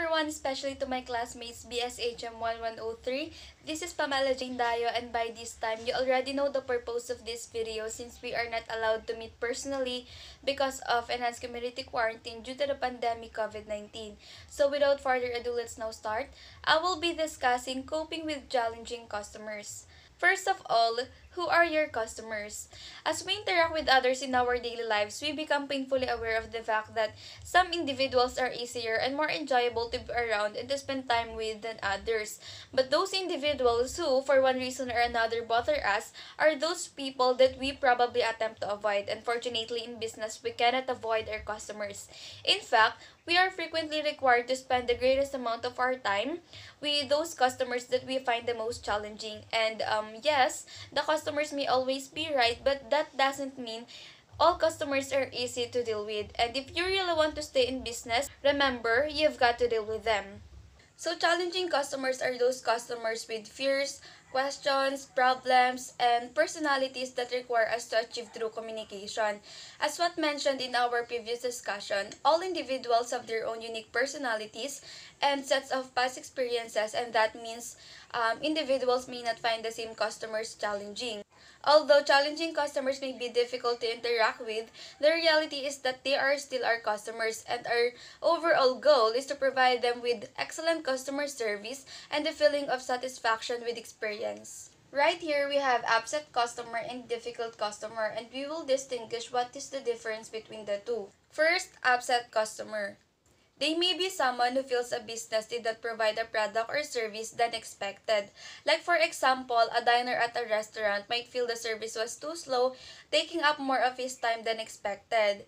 everyone, especially to my classmates BSHM1103. This is Pamela Jane Dayo, and by this time, you already know the purpose of this video since we are not allowed to meet personally because of enhanced community quarantine due to the pandemic COVID-19. So without further ado, let's now start. I will be discussing coping with challenging customers. First of all, who are your customers? As we interact with others in our daily lives, we become painfully aware of the fact that some individuals are easier and more enjoyable to be around and to spend time with than others. But those individuals who, for one reason or another, bother us are those people that we probably attempt to avoid. Unfortunately, in business, we cannot avoid our customers. In fact, we are frequently required to spend the greatest amount of our time with those customers that we find the most challenging. And yes, the customers may always be right, but that doesn't mean all customers are easy to deal with. And if you really want to stay in business, remember, you've got to deal with them. So challenging customers are those customers with fears, questions, problems, and personalities that require us to achieve through communication. As what mentioned in our previous discussion, all individuals have their own unique personalities and sets of past experiences, and that means individuals may not find the same customers challenging. Although challenging customers may be difficult to interact with, the reality is that they are still our customers, and our overall goal is to provide them with excellent customer service and the feeling of satisfaction with experience. Right here, we have upset customer and difficult customer, and we will distinguish what is the difference between the two. First, upset customer. They may be someone who feels a business did not provide a product or service than expected. Like for example, a diner at a restaurant might feel the service was too slow, taking up more of his time than expected.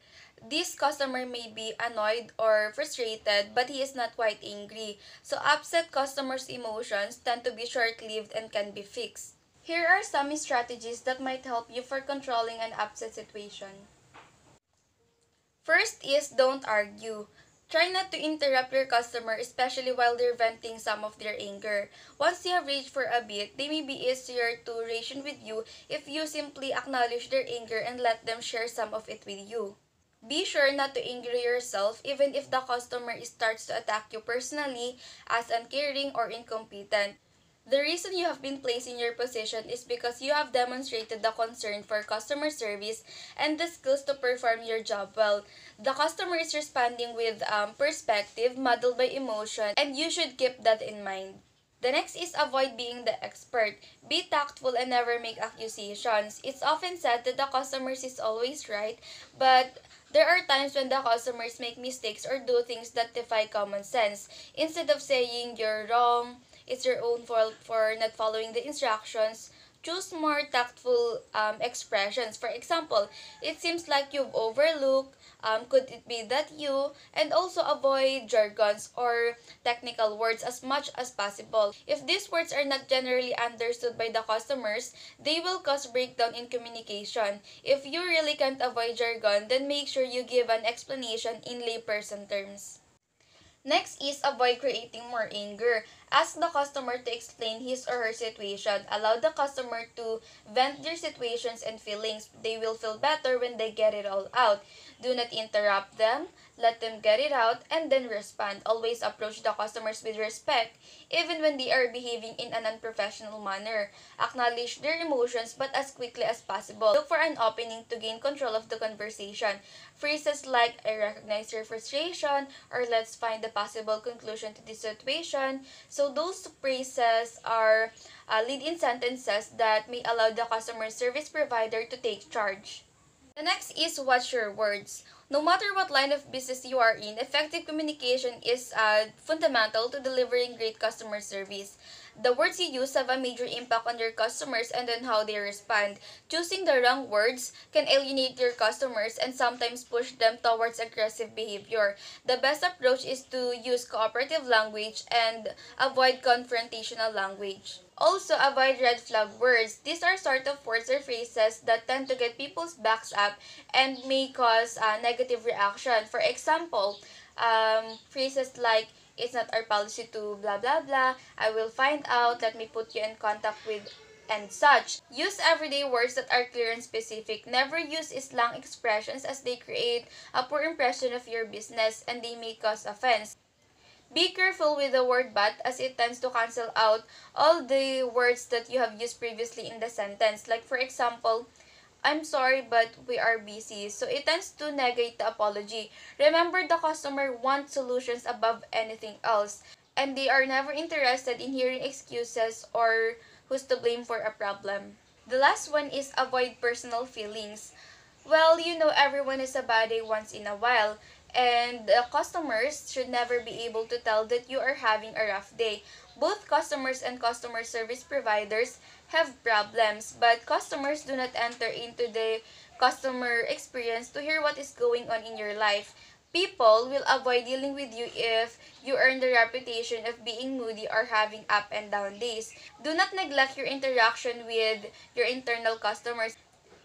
This customer may be annoyed or frustrated, but he is not quite angry. So upset customers' emotions tend to be short-lived and can be fixed. Here are some strategies that might help you for controlling an upset situation. First is don't argue. Try not to interrupt your customer, especially while they're venting some of their anger. Once you have raged for a bit, they may be easier to ration with you if you simply acknowledge their anger and let them share some of it with you. Be sure not to anger yourself even if the customer starts to attack you personally as uncaring or incompetent. The reason you have been placed in your position is because you have demonstrated the concern for customer service and the skills to perform your job well. The customer is responding with perspective, muddled by emotion, and you should keep that in mind. The next is avoid being the expert. Be tactful and never make accusations. It's often said that the customer is always right, but there are times when the customers make mistakes or do things that defy common sense. Instead of saying you're wrong, it's your own fault for not following the instructions, choose more tactful expressions. For example, it seems like you've overlooked, could it be that you, and also avoid jargons or technical words as much as possible. If these words are not generally understood by the customers, they will cause breakdown in communication. If you really can't avoid jargon, then make sure you give an explanation in layperson terms. Next is avoid creating more anger. Ask the customer to explain his or her situation. Allow the customer to vent their situations and feelings. They will feel better when they get it all out. Do not interrupt them. Let them get it out and then respond. Always approach the customers with respect, even when they are behaving in an unprofessional manner. Acknowledge their emotions but as quickly as possible. Look for an opening to gain control of the conversation. Phrases like, I recognize your frustration, or let's find a possible conclusion to this situation. So those phrases are lead-in sentences that may allow the customer service provider to take charge. The next is watch your words. No matter what line of business you are in, effective communication is fundamental to delivering great customer service. The words you use have a major impact on your customers and on how they respond. Choosing the wrong words can alienate your customers and sometimes push them towards aggressive behavior. The best approach is to use cooperative language and avoid confrontational language. Also, avoid red flag words. These are sort of words or phrases that tend to get people's backs up and may cause a negative reaction. For example, phrases like, it's not our policy to blah blah blah, I will find out, let me put you in contact with, and such. Use everyday words that are clear and specific. Never use slang expressions as they create a poor impression of your business and they may cause offense. Be careful with the word but, as it tends to cancel out all the words that you have used previously in the sentence. Like for example, I'm sorry but we are busy. So it tends to negate the apology. Remember, the customer wants solutions above anything else, and they are never interested in hearing excuses or who's to blame for a problem. The last one is avoid personal feelings. Well, everyone is a bad day once in a while, and the customers should never be able to tell that you are having a rough day. Both customers and customer service providers have problems, but customers do not enter into the customer experience to hear what is going on in your life. People will avoid dealing with you if you earn the reputation of being moody or having up and down days. Do not neglect your interaction with your internal customers.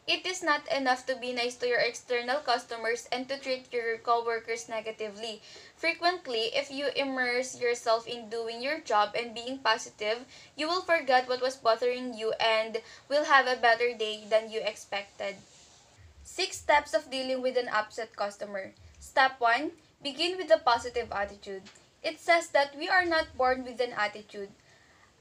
It is not enough to be nice to your external customers and to treat your coworkers negatively. Frequently, if you immerse yourself in doing your job and being positive, you will forget what was bothering you and will have a better day than you expected. 6 steps of dealing with an upset customer. Step 1. Begin with a positive attitude. It says that we are not born with an attitude.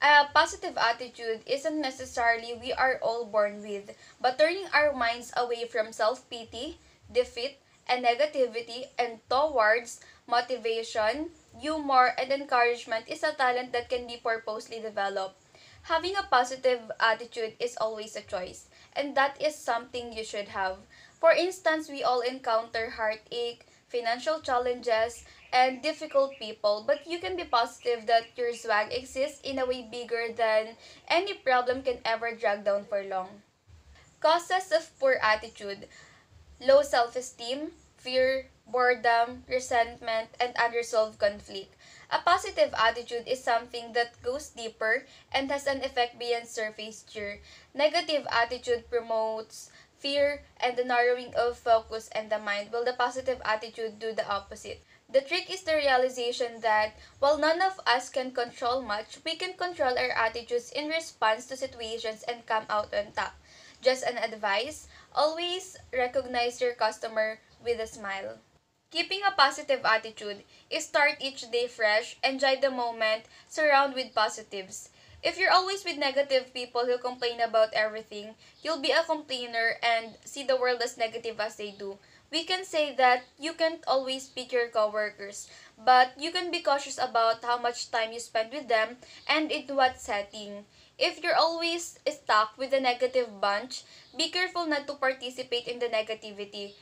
A positive attitude isn't necessarily we are all born with, but turning our minds away from self-pity, defeat, and negativity and towards motivation, humor, and encouragement is a talent that can be purposely developed. Having a positive attitude is always a choice, and that is something you should have. For instance, we all encounter heartache, financial challenges, and difficult people, but you can be positive that your swag exists in a way bigger than any problem can ever drag down for long. Causes of poor attitude: low self-esteem, fear, boredom, resentment, and unresolved conflict. A positive attitude is something that goes deeper and has an effect beyond surface cheer. Negative attitude promotes fear and the narrowing of focus and the mind, while the positive attitude do the opposite. The trick is the realization that while none of us can control much, we can control our attitudes in response to situations and come out on top. Just an advice: always recognize your customer with a smile. Keeping a positive attitude is start each day fresh, enjoy the moment, surround with positives. If you're always with negative people who complain about everything, you'll be a complainer and see the world as negative as they do. We can say that you can't always pick your coworkers, but you can be cautious about how much time you spend with them and in what setting. If you're always stuck with a negative bunch, be careful not to participate in the negativity.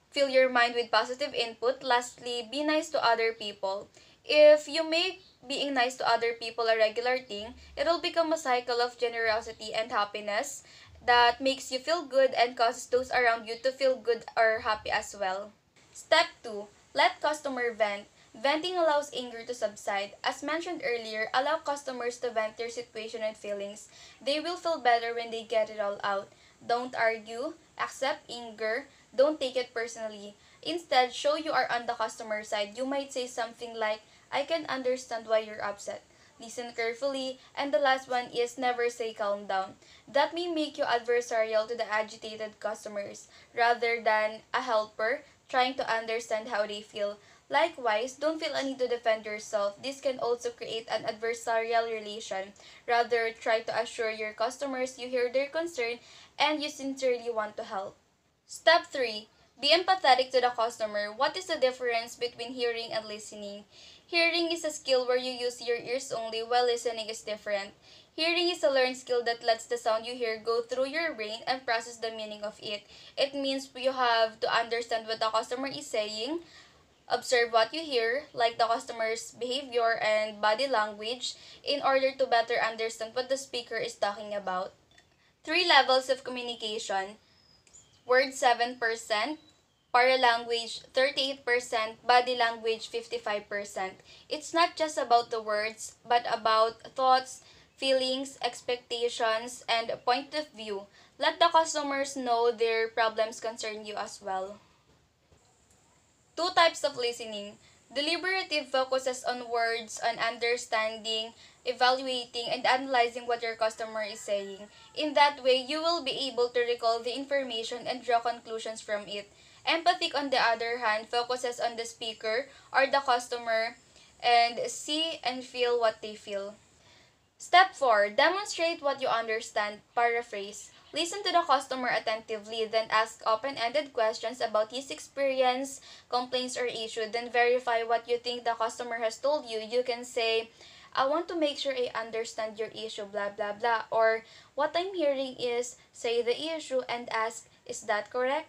Fill your mind with positive input. Lastly, be nice to other people. If you make being nice to other people a regular thing, it'll become a cycle of generosity and happiness that makes you feel good and causes those around you to feel good or happy as well. Step 2. Let customer vent. Venting allows anger to subside. As mentioned earlier, allow customers to vent their situation and feelings. They will feel better when they get it all out. Don't argue. Accept anger. Don't take it personally. Instead, show you are on the customer side. You might say something like, I can understand why you're upset. Listen carefully. And the last one is never say calm down. That may make you adversarial to the agitated customers rather than a helper trying to understand how they feel. Likewise, don't feel a need to defend yourself. This can also create an adversarial relation. Rather, try to assure your customers you hear their concern and you sincerely want to help. Step 3. Be empathetic to the customer. What is the difference between hearing and listening? Hearing is a skill where you use your ears only, while listening is different. Hearing is a learned skill that lets the sound you hear go through your brain and process the meaning of it. It means you have to understand what the customer is saying, observe what you hear, like the customer's behavior and body language, in order to better understand what the speaker is talking about. 3 levels of communication: words 7%, paralanguage 38%, body language 55%. It's not just about the words, but about thoughts, feelings, expectations, and point of view. Let the customers know their problems concern you as well. 2 types of listening. Deliberative focuses on words, on understanding, evaluating, and analyzing what your customer is saying. In that way, you will be able to recall the information and draw conclusions from it. Empathic, on the other hand, focuses on the speaker or the customer. and see and feel what they feel. Step 4. Demonstrate what you understand. Paraphrase. Listen to the customer attentively, then ask open-ended questions about his experience, complaints, or issue. Then verify what you think the customer has told you. You can say, I want to make sure I understand your issue, blah, blah, blah. Or, what I'm hearing is, say the issue and ask, is that correct?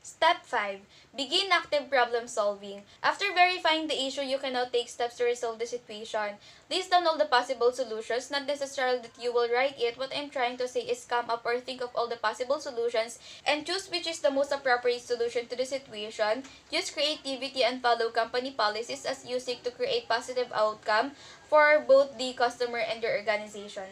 Step 5. Begin active problem solving. After verifying the issue, you can now take steps to resolve the situation. List down all the possible solutions, not necessarily that you will write it. What I'm trying to say is come up or think of all the possible solutions and choose which is the most appropriate solution to the situation. Use creativity and follow company policies as you seek to create positive outcome for both the customer and your organization.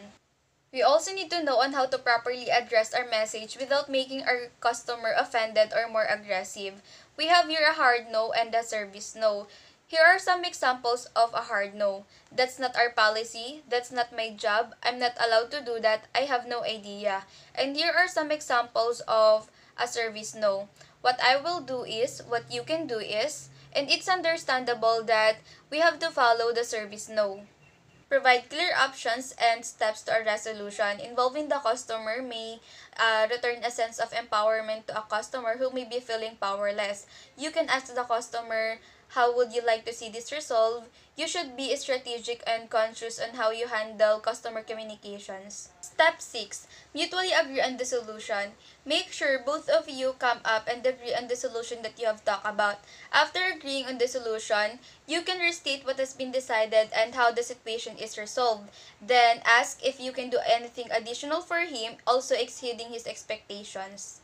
We also need to know on how to properly address our message without making our customer offended or more aggressive. We have here a hard no and a service no. Here are some examples of a hard no. That's not our policy. That's not my job. I'm not allowed to do that. I have no idea. And here are some examples of a service no. What I will do is, what you can do is, and it's understandable that we have to follow the service no. Provide clear options and steps to a resolution. Involving the customer may return a sense of empowerment to a customer who may be feeling powerless. You can ask the customer, how would you like to see this resolved? You should be strategic and conscious on how you handle customer communications. Step 6. Mutually agree on the solution. Make sure both of you come up and agree on the solution that you have talked about. After agreeing on the solution, you can restate what has been decided and how the situation is resolved. Then ask if you can do anything additional for him, also exceeding his expectations.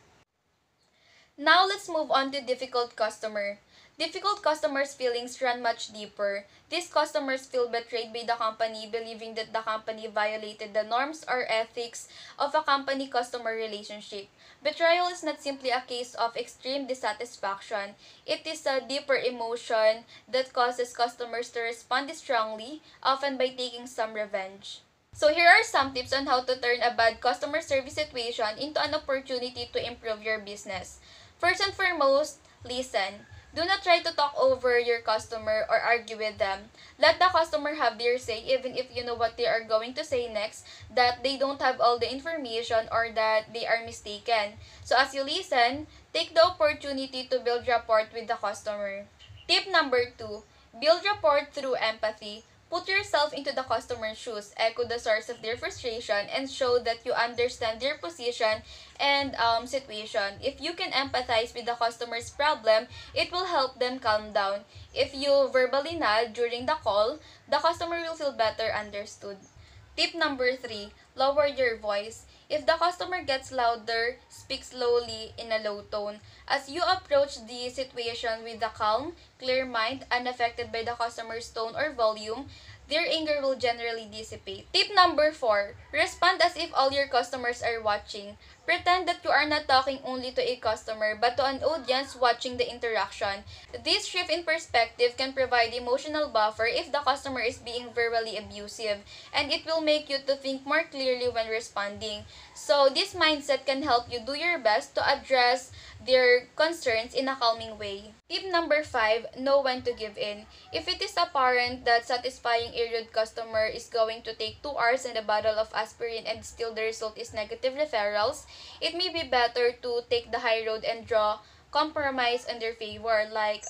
Now let's move on to difficult customer. Difficult customers' feelings run much deeper. These customers feel betrayed by the company, believing that the company violated the norms or ethics of a company-customer relationship. Betrayal is not simply a case of extreme dissatisfaction. It is a deeper emotion that causes customers to respond strongly, often by taking some revenge. So here are some tips on how to turn a bad customer service situation into an opportunity to improve your business. First and foremost, listen. Do not try to talk over your customer or argue with them. Let the customer have their say even if you know what they are going to say next, that they don't have all the information or that they are mistaken. So as you listen, take the opportunity to build rapport with the customer. Tip number 2, build rapport through empathy. Put yourself into the customer's shoes, echo the source of their frustration, and show that you understand their position and situation. If you can empathize with the customer's problem, it will help them calm down. If you verbally nod during the call, the customer will feel better understood. Tip number 3, lower your voice. If the customer gets louder, speak slowly in a low tone. As you approach the situation with a calm, clear mind, unaffected by the customer's tone or volume, their anger will generally dissipate. Tip number 4, respond as if all your customers are watching. Pretend that you are not talking only to a customer but to an audience watching the interaction. This shift in perspective can provide emotional buffer if the customer is being verbally abusive, and it will make you to think more clearly when responding. So this mindset can help you do your best to address their concerns in a calming way. Tip number 5, know when to give in. If it is apparent that satisfying a rude customer is going to take 2 hours and a bottle of aspirin and still the result is negative referrals, it may be better to take the high road and draw compromise in their favor, like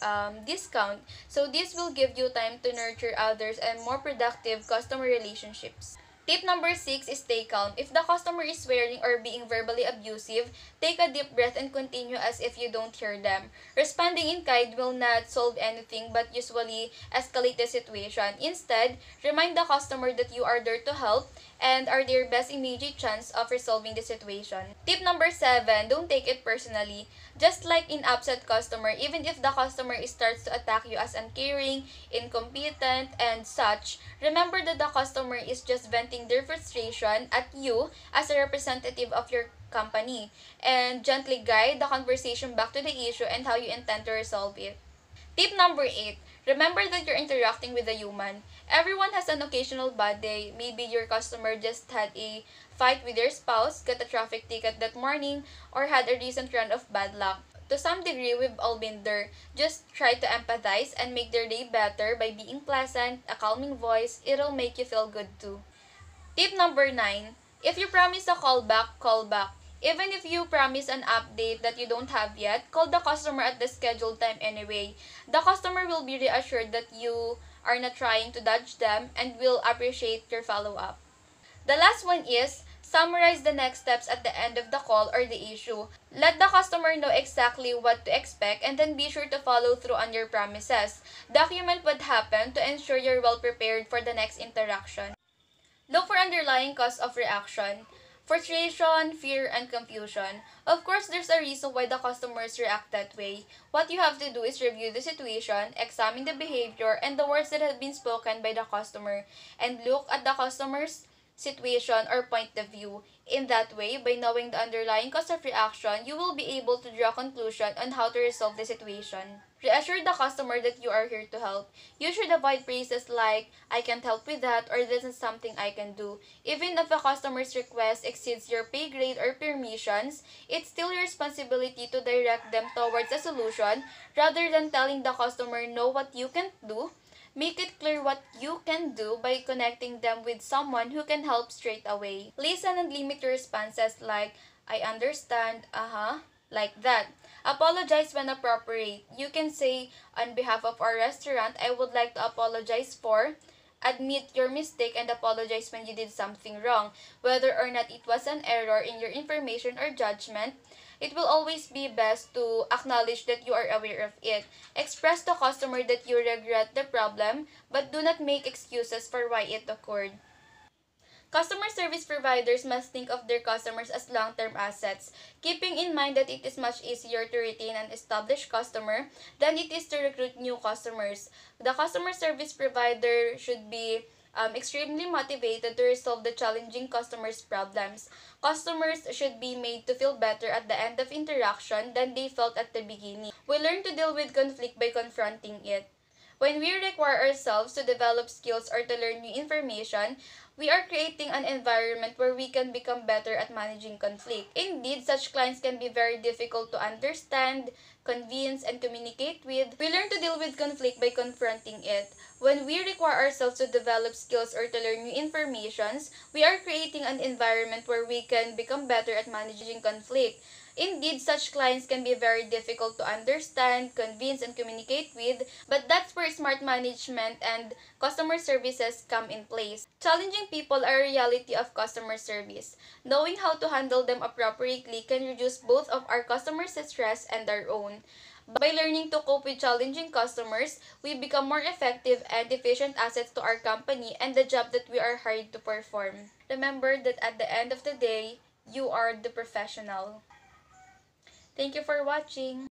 discount. So this will give you time to nurture others and more productive customer relationships. Tip number 6 is stay calm. If the customer is swearing or being verbally abusive, take a deep breath and continue as if you don't hear them. Responding in kind will not solve anything but usually escalate the situation. Instead, remind the customer that you are there to help and are their best immediate chance of resolving the situation. Tip number 7, don't take it personally. Just like in upset customer, even if the customer starts to attack you as uncaring, incompetent, and such, remember that the customer is just venting their frustration at you as a representative of your company, and gently guide the conversation back to the issue and how you intend to resolve it. Tip number 8, remember that you're interacting with a human. Everyone has an occasional bad day. Maybe your customer just had a fight with their spouse, got a traffic ticket that morning, or had a recent run of bad luck. To some degree, we've all been there. Just try to empathize and make their day better by being pleasant, a calming voice. It'll make you feel good too. Tip number 9. If you promise a callback, call back. Even if you promise an update that you don't have yet, call the customer at the scheduled time anyway. The customer will be reassured that you are not trying to dodge them and will appreciate your follow-up. The last one is summarize the next steps at the end of the call or the issue. Let the customer know exactly what to expect and then be sure to follow through on your promises. Document what happened to ensure you're well prepared for the next interaction. Look for underlying cause of reaction. Frustration, fear, and confusion. Of course, there's a reason why the customers react that way. What you have to do is review the situation, examine the behavior, and the words that have been spoken by the customer, and look at the customer's situation or point of view. In that way, by knowing the underlying cause of reaction, you will be able to draw a conclusion on how to resolve the situation. Reassure the customer that you are here to help. You should avoid phrases like, I can't help with that, or this is something I can do. Even if a customer's request exceeds your pay grade or permissions, it's still your responsibility to direct them towards a solution rather than telling the customer no what you can't do. Make it clear what you can do by connecting them with someone who can help straight away. Listen and limit your responses like, I understand, like that. Apologize when appropriate. You can say, on behalf of our restaurant, I would like to apologize for. Admit your mistake and apologize when you did something wrong, whether or not it was an error in your information or judgment. It will always be best to acknowledge that you are aware of it. Express to customer that you regret the problem, but do not make excuses for why it occurred. Customer service providers must think of their customers as long-term assets, keeping in mind that it is much easier to retain an established customer than it is to recruit new customers. The customer service provider should be extremely motivated to resolve the challenging customers' problems. Customers should be made to feel better at the end of interaction than they felt at the beginning. We learn to deal with conflict by confronting it. When we require ourselves to develop skills or to learn new information, we are creating an environment where we can become better at managing conflict. Indeed, such clients can be very difficult to understand, convince, and communicate with. We learn to deal with conflict by confronting it. When we require ourselves to develop skills or to learn new informations, we are creating an environment where we can become better at managing conflict. Indeed, such clients can be very difficult to understand, convince, and communicate with, but that's where smart management and customer services come in place. Challenging people are a reality of customer service. Knowing how to handle them appropriately can reduce both of our customers' stress and our own. By learning to cope with challenging customers, we become more effective and efficient assets to our company and the job that we are hired to perform. Remember that at the end of the day, you are the professional. Thank you for watching.